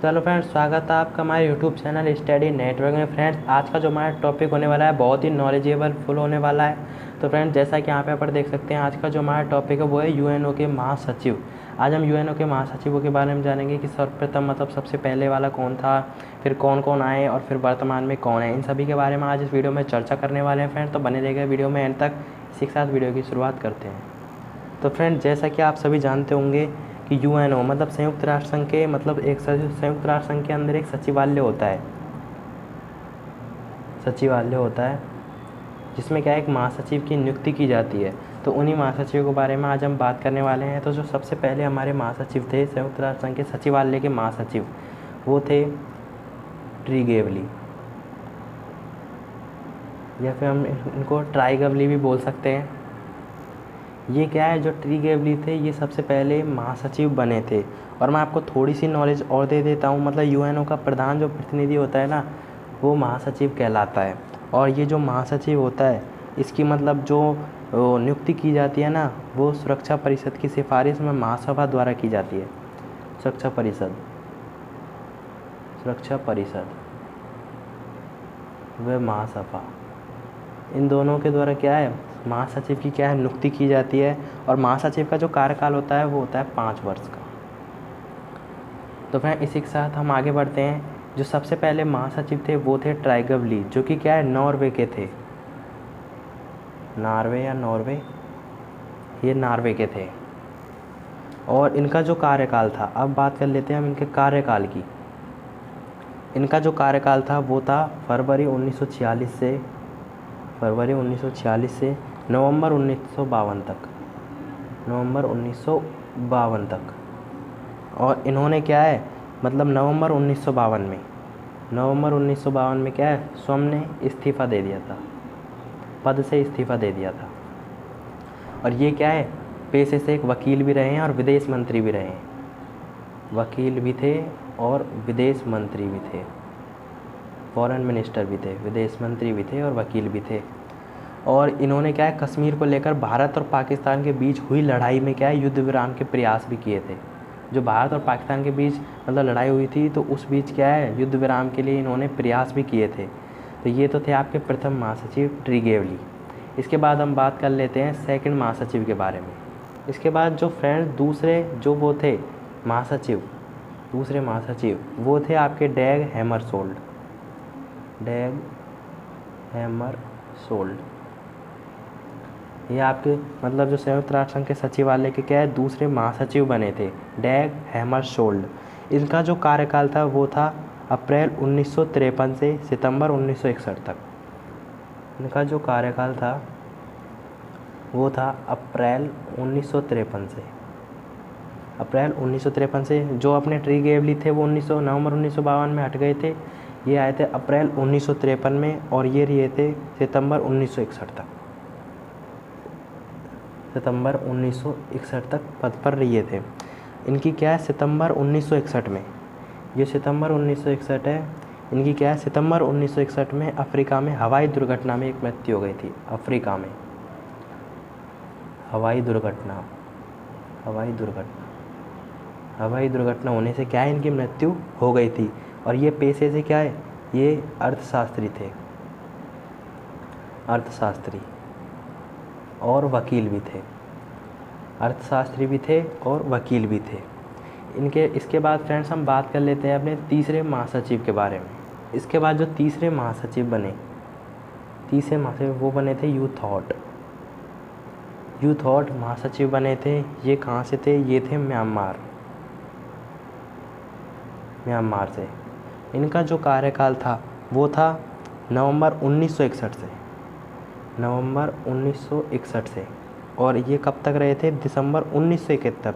चलो फ्रेंड्स, स्वागत है आपका हमारे यूट्यूब चैनल स्टडी नेटवर्क में। फ्रेंड्स, आज का जो हमारा टॉपिक होने वाला है बहुत ही नॉलेजेबल फुल होने वाला है। तो फ्रेंड्स, जैसा कि यहाँ पे आप देख सकते हैं, आज का जो हमारा टॉपिक है वो है यूएनओ के महासचिव। आज हम यूएनओ के महासचिवों के बारे में जानेंगे कि सर्वप्रथम मतलब सबसे पहले वाला कौन था, फिर कौन कौन आए और फिर वर्तमान में कौन है। इन सभी के बारे में आज इस वीडियो में चर्चा करने वाले हैं फ्रेंड्स, तो बने रहिएगा वीडियो में एंड तक। इसी के साथ वीडियो की शुरुआत करते हैं। तो फ्रेंड्स, जैसा कि आप सभी जानते होंगे कि यूएनओ मतलब संयुक्त राष्ट्र संघ के मतलब एक संयुक्त राष्ट्र संघ के अंदर एक सचिवालय होता है। सचिवालय होता है जिसमें क्या है, एक महासचिव की नियुक्ति की जाती है। तो उन्हीं महासचिव के बारे में आज हम बात करने वाले हैं। तो जो सबसे पहले हमारे महासचिव थे संयुक्त राष्ट्र संघ के सचिवालय के महासचिव, वो थे ट्रीगेवली, या फिर हम इनको ट्राइगवली भी बोल सकते हैं। ये क्या है, जो ट्रीगेवली थे ये सबसे पहले महासचिव बने थे। और मैं आपको थोड़ी सी नॉलेज और दे देता हूँ। मतलब यूएनओ का प्रधान जो प्रतिनिधि होता है ना, वो महासचिव कहलाता है। और ये जो महासचिव होता है, इसकी मतलब जो नियुक्ति की जाती है ना, वो सुरक्षा परिषद की सिफारिश में महासभा द्वारा की जाती है। सुरक्षा परिषद व महासभा, इन दोनों के द्वारा क्या है, महासचिव की क्या है, नियुक्ति की जाती है। और महासचिव का जो कार्यकाल होता है वो होता है 5 वर्ष का। तो फिर इसी के साथ हम आगे बढ़ते हैं। जो सबसे पहले महासचिव थे वो थे ट्राइगवली, जो कि क्या है, नॉर्वे के थे। ये नॉर्वे के थे। और इनका जो कार्यकाल था, अब बात कर लेते हैं हम इनके कार्यकाल की। इनका जो कार्यकाल था वो था फरवरी 1946 से नवंबर 1952 तक। और इन्होंने क्या है, मतलब नवंबर 1952 में क्या है, स्वयं ने इस्तीफ़ा दे दिया था, पद से इस्तीफ़ा दे दिया था। और ये क्या है, पेशे से एक वकील भी रहे हैं और विदेश मंत्री भी रहे हैं। वकील भी थे और विदेश मंत्री भी थे, फॉरेन मिनिस्टर भी थे, विदेश मंत्री भी थे और वकील भी थे। और इन्होंने क्या है, कश्मीर को लेकर भारत और पाकिस्तान के बीच हुई लड़ाई में क्या है, युद्ध विराम के प्रयास भी किए थे। जो भारत और पाकिस्तान के बीच मतलब लड़ाई हुई थी, तो उस बीच क्या है, युद्ध विराम के लिए इन्होंने प्रयास भी किए थे। तो ये तो थे आपके प्रथम महासचिव ट्रीगेवली। इसके बाद हम बात कर लेते हैं सेकंड महासचिव के बारे में। इसके बाद जो फ्रेंड्स दूसरे जो वो थे दूसरे महासचिव वो थे आपके डैग हैमरशोल्ड। ये आपके मतलब जो संयुक्त राष्ट्र संघ के सचिवालय के क्या है, दूसरे महासचिव बने थे, डैग हैमरशोल्ड। इनका जो कार्यकाल था वो था अप्रैल 1953 से सितंबर 1961 तक। इनका जो कार्यकाल था वो था अप्रैल 1953 से। जो अपने ट्रीगेवली थे वो नवंबर 1952 में हट गए थे। ये आए थे अप्रैल 1953 में और ये रहे थे सितंबर 1961 तक पद पर रहे थे। इनकी क्या है, सितंबर 1961 में, ये सितंबर 1961 है, इनकी क्या है, सितंबर 1961 में अफ्रीका में हवाई दुर्घटना में एक मृत्यु हो गई थी। अफ्रीका में हवाई दुर्घटना होने से क्या है, इनकी मृत्यु हो गई थी। और ये पेशे से क्या है, ये अर्थशास्त्री थे, और वकील भी थे। अर्थशास्त्री भी थे और वकील भी थे इनके। इसके बाद फ्रेंड्स हम बात कर लेते हैं अपने तीसरे महासचिव के बारे में। इसके बाद जो तीसरे महासचिव वो बने थे यूथॉट महासचिव बने थे। ये कहाँ से थे, ये थे म्यांमार से। इनका जो कार्यकाल था वो था नवंबर 1961 से। और ये कब तक रहे थे, दिसंबर 1971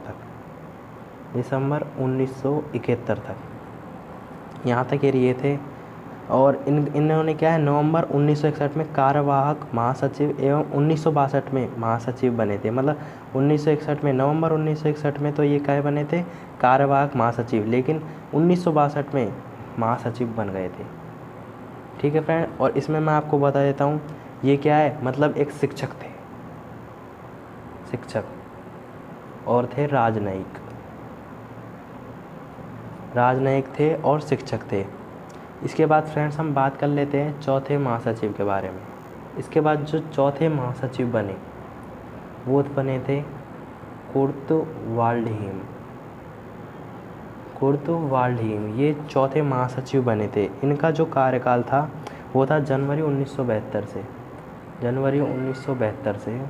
तक, यहाँ तक ये रहे थे। और इन्होंने क्या है, नवंबर 1961 में कार्यवाहक महासचिव एवं 1962 में महासचिव बने थे। मतलब 1961 में, नवंबर 1961 में तो ये क्या बने थे, कार्यवाहक महासचिव, लेकिन 1962 में महासचिव बन गए थे। ठीक है फ्रेंड। और इसमें मैं आपको बता देता हूँ, ये क्या है, मतलब एक शिक्षक और थे राजनयिक थे और शिक्षक थे। इसके बाद फ्रेंड्स हम बात कर लेते हैं चौथे महासचिव के बारे में। इसके बाद जो चौथे महासचिव बने वो बने थे कुर्त वाल्डहीम। कुर्त वाल्डहीम ये चौथे महासचिव बने थे। इनका जो कार्यकाल था वो था जनवरी 1972 से, जनवरी 1972 से,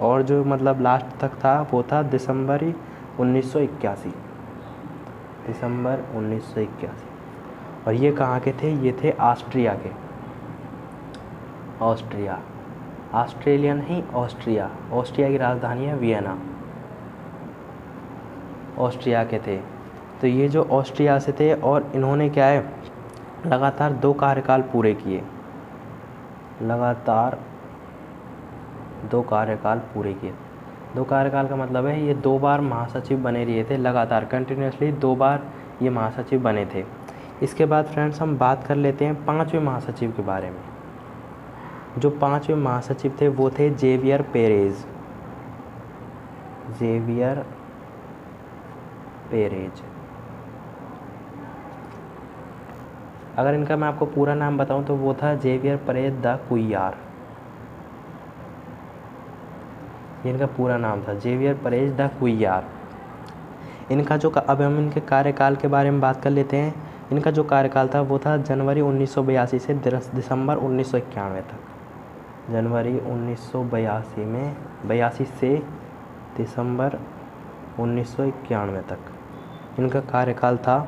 और जो मतलब लास्ट तक था वो था दिसंबर 1981, दिसंबर 1981। और ये कहाँ के थे? ये थे ऑस्ट्रिया के, ऑस्ट्रिया, ऑस्ट्रेलिया नहीं ऑस्ट्रिया, ऑस्ट्रिया की राजधानी है वियना, ऑस्ट्रिया के थे। तो ये जो ऑस्ट्रिया से थे और इन्होंने क्या है लगातार 2 कार्यकाल पूरे किए, लगातार 2 कार्यकाल पूरे किए। 2 कार्यकाल का मतलब है ये 2 बार महासचिव बने रहे थे, लगातार कंटिन्यूसली 2 बार ये महासचिव बने थे। इसके बाद फ्रेंड्स हम बात कर लेते हैं 5वें महासचिव के बारे में। जो 5वें महासचिव थे वो थे जेवियर पेरेज, जेवियर पेरेज। अगर इनका मैं आपको पूरा नाम बताऊं तो वो था जेवियर पेरेज द कुइयार, इनका पूरा नाम था जेवियर पेरेज द कुइयार। इनका जो अब हम इनके कार्यकाल के बारे में बात कर लेते हैं। इनका जो कार्यकाल था वो था जनवरी 1982 से दिसंबर 1991 तक, जनवरी 1982 में 82 से दिसंबर 1991 तक इनका कार्यकाल था।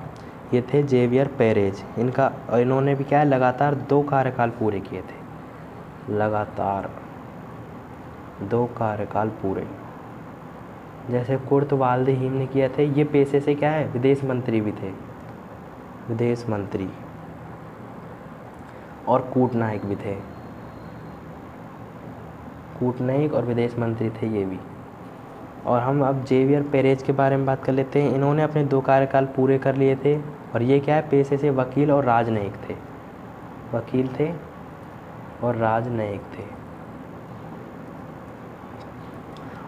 ये थे जेवियर पेरेज। इन्होंने भी क्या है लगातार 2 कार्यकाल पूरे किए थे, लगातार 2 कार्यकाल पूरे। जैसे कुर्त वाल्डहीम ने किया थे, ये पेशे से क्या है विदेश मंत्री भी थे, विदेश मंत्री, और कूटनायक भी थे, कूटनायक और विदेश मंत्री थे ये भी। और हम अब जेवियर पेरेज के बारे में बात कर लेते हैं। इन्होंने अपने 2 कार्यकाल पूरे कर लिए थे और ये क्या है पेशे से वकील और राजनयिक थे, वकील थे और राजनयिक थे।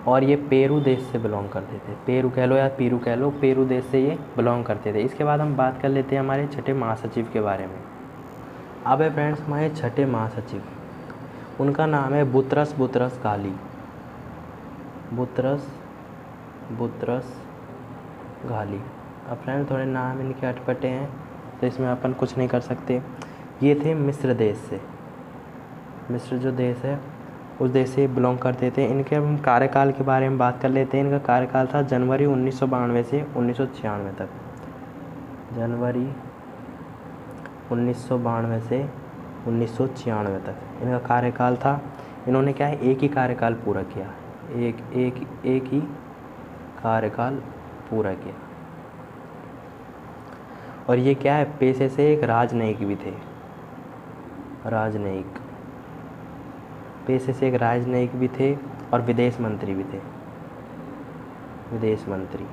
और ये पेरू देश से बिलोंग करते थे, पेरू कह लो या पीरू कह लो, पेरू देश से ये बिलोंग करते थे। इसके बाद हम बात कर लेते हैं हमारे छठे महासचिव के बारे में। अब है फ्रेंड्स हमारे छठे महासचिव, उनका नाम है Boutros Boutros Ghali, Boutros Boutros Ghali. अब फ्रेंड्स थोड़े नाम इनके अटपटे हैं तो इसमें अपन कुछ नहीं कर सकते। ये थे मिस्र देश से, मिस्र जो देश है उस देश से बिलोंग करते थे। इनके हम कार्यकाल के बारे में बात कर लेते हैं। इनका कार्यकाल था जनवरी 1992 से 1996 तक, जनवरी 1992 से 1996 तक इनका कार्यकाल था। इन्होंने क्या है एक ही कार्यकाल पूरा किया, एक ही कार्यकाल पूरा किया। और ये क्या है पेशे से एक राजनयिक भी थे, राजनयिक, पेशे से एक राजनयिक भी थे और विदेश मंत्री भी थे, विदेश मंत्री।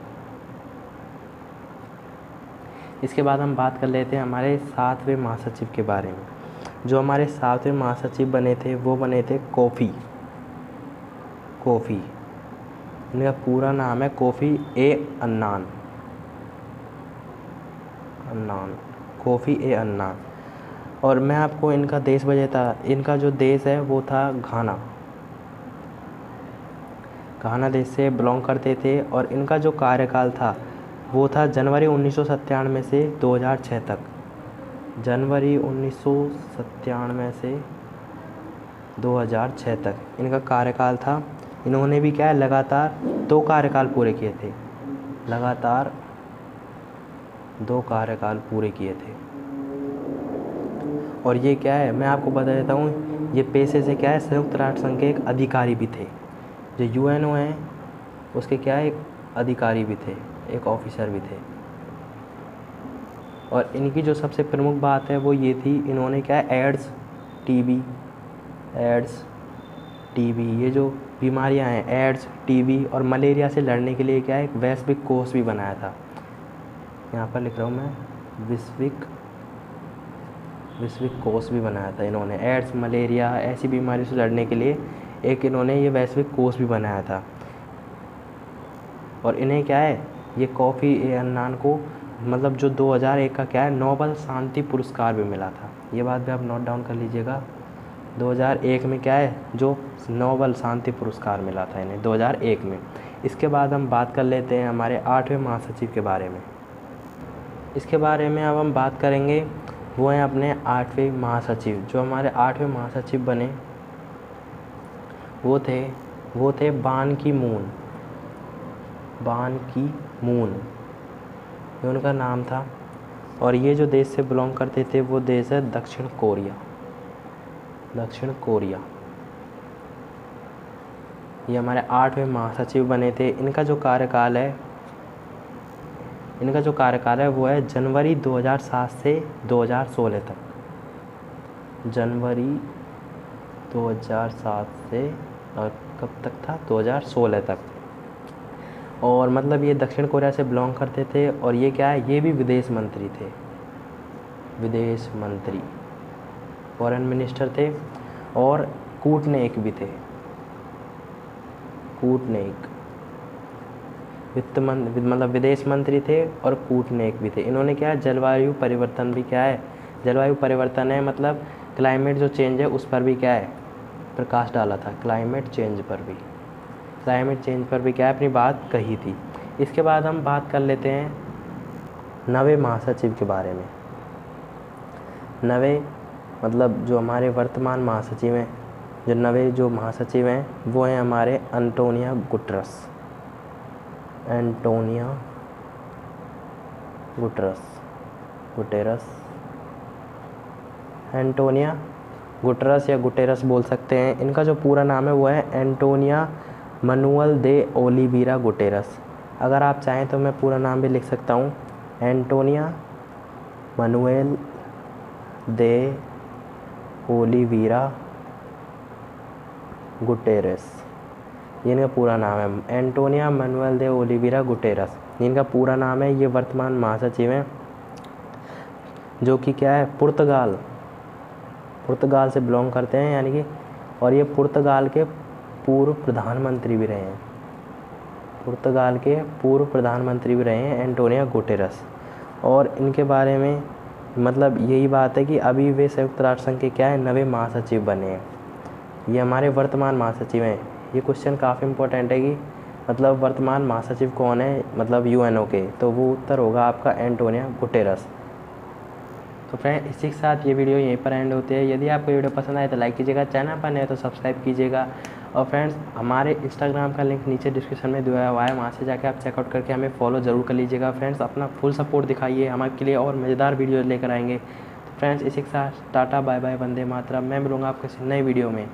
इसके बाद हम बात कर लेते हैं हमारे 7वें महासचिव के बारे में। जो हमारे 7वें महासचिव बने थे वो बने थे कोफी, कोफी, इनका पूरा नाम है कोफी ए अन्नान, अन्नान, कोफी ए अन्नान। और मैं आपको इनका देश बताता, इनका जो देश है वो था घाना, घाना देश से बिलोंग करते थे। और इनका जो कार्यकाल था वो था जनवरी 1997 से 2006 तक, जनवरी 1997 से 2006 तक इनका कार्यकाल था। इन्होंने भी क्या है लगातार 2 कार्यकाल पूरे किए थे, लगातार 2 कार्यकाल पूरे किए थे। और ये क्या है मैं आपको बता देता हूँ, ये पेशे से क्या है संयुक्त राष्ट्र संघ के एक अधिकारी भी थे। जो यूएनओ हैं उसके क्या है एक अधिकारी भी थे, एक ऑफिसर भी थे। और इनकी जो सबसे प्रमुख बात है वो ये थी, इन्होंने क्या है एड्स, टीबी ये जो बीमारियां हैं एड्स, टीबी और मलेरिया से लड़ने के लिए क्या है एक वैश्विक कोष भी बनाया था। यहाँ पर लिख रहा हूँ मैं वैश्विक कोष भी बनाया था इन्होंने। एड्स, मलेरिया ऐसी बीमारियों से लड़ने के लिए एक इन्होंने ये वैश्विक कोष भी बनाया था। और इन्हें क्या है ये कोफी अन्नान को मतलब जो 2001 का क्या है, नोबल शांति पुरस्कार भी मिला था। ये बात भी आप नोट डाउन कर लीजिएगा। 2001 में क्या है, जो नोबल शांति पुरस्कार मिला था इन्हें 2001 में। इसके बाद हम बात कर लेते हैं हमारे 8वें महासचिव के बारे में। इसके बारे में अब हम बात करेंगे, वो हैं अपने 8वें महासचिव। जो हमारे 8वें महासचिव बने वो थे बान की मून, ये उनका नाम था। और ये जो देश से बिलोंग करते थे वो देश है दक्षिण कोरिया। ये हमारे 8वें महासचिव बने थे। इनका जो कार्यकाल है वो है जनवरी 2007 से 2016 तक। जनवरी 2007 से और कब तक था, 2016 तक। और मतलब ये दक्षिण कोरिया से बिलोंग करते थे। और ये क्या है, ये भी विदेश मंत्री थे, फॉरेन मिनिस्टर थे। और कूटनीतिक भी थे, मतलब विदेश मंत्री थे और कूटनीतिक भी थे। इन्होंने क्या है, जलवायु परिवर्तन भी क्या है, जलवायु परिवर्तन है मतलब क्लाइमेट जो चेंज है उस पर भी क्या है, प्रकाश डाला था। क्लाइमेट चेंज पर भी क्या है, अपनी बात कही थी। इसके बाद हम बात कर लेते हैं 9वें महासचिव के बारे में। 9वें मतलब जो हमारे वर्तमान महासचिव हैं, जो 9वें जो महासचिव हैं वो हैं हमारे एंटोनियो गुटेरस या गुटेरस बोल सकते हैं। इनका जो पूरा नाम है वो है एंटोनियो मैनुएल दे ओलिवेरा गुटेरस। अगर आप चाहें तो मैं पूरा नाम भी लिख सकता हूँ, एंटोनियो मैनुएल दे ओलिवेरा गुटेरस, ये इनका पूरा नाम है। एंटोनियो मैनुएल दे ओलिवेरा गुटेरस इनका पूरा नाम है। ये वर्तमान महासचिव हैं, जो कि क्या है, पुर्तगाल से बिलोंग करते हैं यानी कि। और ये पुर्तगाल के पूर्व प्रधानमंत्री भी रहे हैं एंटोनियो गुटेरस। और इनके बारे में मतलब यही बात है कि अभी वे संयुक्त राष्ट्र संघ के क्या है, 9वें महासचिव बने हैं। ये हमारे वर्तमान महासचिव हैं। ये क्वेश्चन काफ़ी इंपॉर्टेंट है कि मतलब वर्तमान महासचिव कौन है, मतलब यूएनओ के, तो वो उत्तर होगा आपका एंटोनियो गुटेरस। तो फ्रेंड इसी के साथ ये वीडियो यहीं पर एंड होती है। यदि आपको वीडियो पसंद आए तो लाइक कीजिएगा, चैनल पर नए तो सब्सक्राइब कीजिएगा। और फ्रेंड्स हमारे इंस्टाग्राम का लिंक नीचे डिस्क्रिप्शन में दिया हुआ है, वहाँ से जाके आप चेकआउट करके हमें फॉलो ज़रूर कर लीजिएगा। फ्रेंड्स अपना फुल सपोर्ट दिखाइए, हम आपके लिए और मज़ेदार वीडियो लेकर आएंगे। तो फ्रेंड्स इसी के साथ tata bye bye, Vande Mataram. मैं मिलूँगा आपको किसी नई वीडियो में।